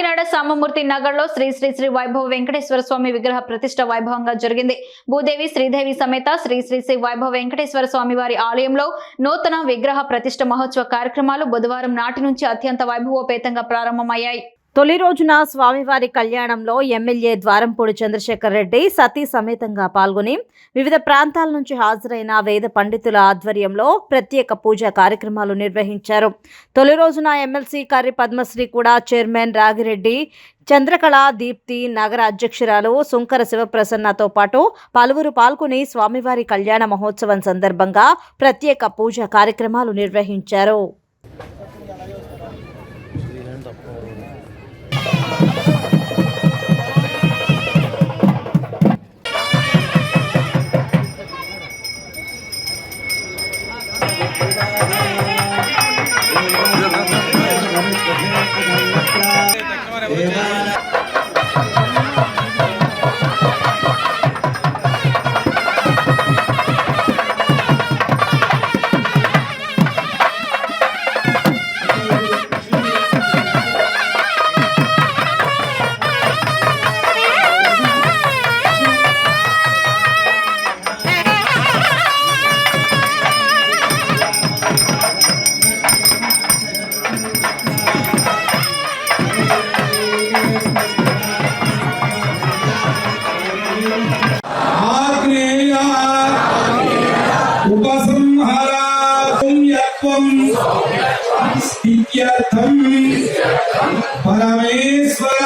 కాకినాడ సామమూర్తి నగర్ లో శ్రీ శ్రీ శ్రీ వైభవ వెంకటేశ్వర స్వామి విగ్రహ ప్రతిష్ట వైభవంగా జరిగింది. భూదేవి శ్రీదేవి సమేత శ్రీ శ్రీ శ్రీ వైభవ వెంకటేశ్వర స్వామి వారి ఆలయంలో నూతన విగ్రహ ప్రతిష్ట మహోత్సవ కార్యక్రమాలు బుధవారం నాటి నుంచి అత్యంత వైభవోపేతంగా ప్రారంభమయ్యాయి. తొలి రోజున స్వామివారి కళ్యాణంలో ఎమ్మెల్యే ద్వారంపూడి చంద్రశేఖర్ రెడ్డి సతీ సమేతంగా పాల్గొని వివిధ ప్రాంతాల నుంచి హాజరైన వేద పండితుల ఆధ్వర్యంలో ప్రత్యేక పూజా కార్యక్రమాలు నిర్వహించారు. తొలి రోజున ఎమ్మెల్సీ కర్రి పద్మశ్రీ కూడా చైర్మన్ రాగిరెడ్డి, చంద్రకళ దీప్తి, నగర అధ్యక్షురాలు సుంకర శివప్రసన్నతో పాటు పలువురు పాల్గొని స్వామివారి కళ్యాణ మహోత్సవం సందర్భంగా ప్రత్యేక పూజా కార్యక్రమాలు నిర్వహించారు. ఉపసంహార పరమేశ్వర